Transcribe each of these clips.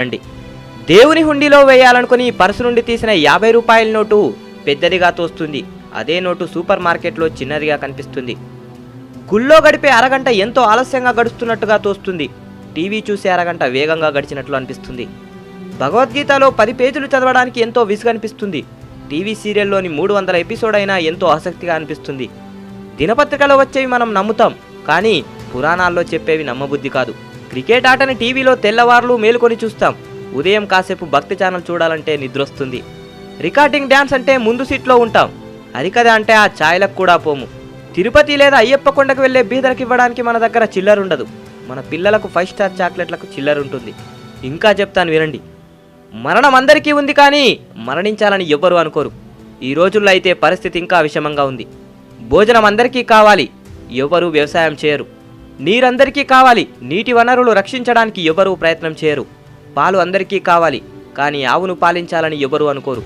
అండి. దేవుని హుండీలో వేయాలనుకుని పర్సు నుండి తీసిన 50 రూపాయల నోటు పెద్దదిగా తోస్తుంది. అదే నోటు సూపర్ మార్కెట్లో చిన్నదిగా కనిపిస్తుంది. గుళ్ళో గడిపే అరగంట ఎంతో ఆలస్యంగా గడుస్తున్నట్టుగా తోస్తుంది. టీవీ చూసే అరగంట వేగంగా గడిచినట్లు అనిపిస్తుంది. భగవద్గీతలో 10 పేజీలు చదవడానికి ఎంతో విసుగనిపిస్తుంది. టీవీ సీరియల్లోని 300 ఎపిసోడ్ అయినా ఎంతో ఆసక్తిగా అనిపిస్తుంది. దినపత్రికలో వచ్చేవి మనం నమ్ముతాం, కానీ పురాణాల్లో చెప్పేవి నమ్మబుద్ధి కాదు. క్రికెట్ ఆటని టీవీలో తెల్లవార్లు మేలుకొని చూస్తాం. ఉదయం కాసేపు భక్తి ఛానల్ చూడాలంటే నిద్రొస్తుంది. రికార్డింగ్ డ్యాన్స్ అంటే ముందు సీట్లో ఉంటాం. హరికథ అంటే ఆ ఛాయలకు కూడా పోము. తిరుపతి లేదా అయ్యప్ప కొండకు వెళ్లే బీదలకు ఇవ్వడానికి మన దగ్గర చిల్లరుండదు. మన పిల్లలకు 5 స్టార్ చాక్లెట్లకు చిల్లరుంటుంది. ఇంకా చెప్తాను వినండి. మరణం అందరికీ ఉంది, కానీ మరణించాలని ఎవ్వరూ అనుకోరు. ఈ రోజుల్లో అయితే పరిస్థితి ఇంకా విషమంగా ఉంది. భోజనం అందరికీ కావాలి, ఎవ్వరూ వ్యవసాయం చేయరు. నీరందరికీ కావాలి, నీటి వనరులు రక్షించడానికి ఎవ్వరూ ప్రయత్నం చేయరు. పాలు అందరికీ కావాలి, కానీ ఆవును పాలించాలని ఎవ్వరూ అనుకోరు.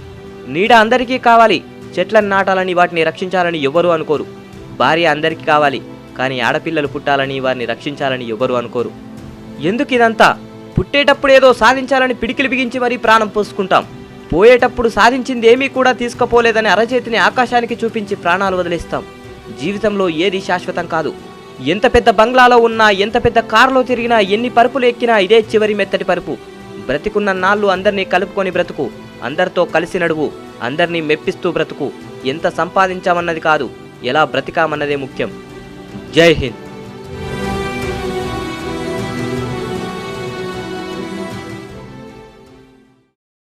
నీడ అందరికీ కావాలి, చెట్లను నాటాలని వాటిని రక్షించాలని ఎవ్వరూ అనుకోరు. భార్య అందరికీ కావాలి, కానీ ఆడపిల్లలు పుట్టాలని వారిని రక్షించాలని ఎవ్వరూ అనుకోరు. ఎందుకు ఇదంతా? పుట్టేటప్పుడు ఏదో సాధించాలని పిడికిలు బిగించి మరీ ప్రాణం పోసుకుంటాం. పోయేటప్పుడు సాధించింది ఏమీ కూడా తీసుకుపోలేదని అరచేతిని ఆకాశానికి చూపించి ప్రాణాలు వదిలేస్తాం. జీవితంలో ఏది శాశ్వతం కాదు. ఎంత పెద్ద బంగ్లాలో ఉన్నా, ఎంత పెద్ద కారులో తిరిగినా, ఎన్ని పరుపులు ఎక్కినా ఇదే చివరి మెత్తటి పరుపు. బ్రతికున్న నాళ్ళు అందరినీ కలుపుకొని బ్రతుకు, అందరితో కలిసి నడువు, అందరినీ మెప్పిస్తూ బ్రతుకు. ఎంత సంపాదించామన్నది కాదు, ఎలా బ్రతికామన్నదే ముఖ్యం. జై హింద్.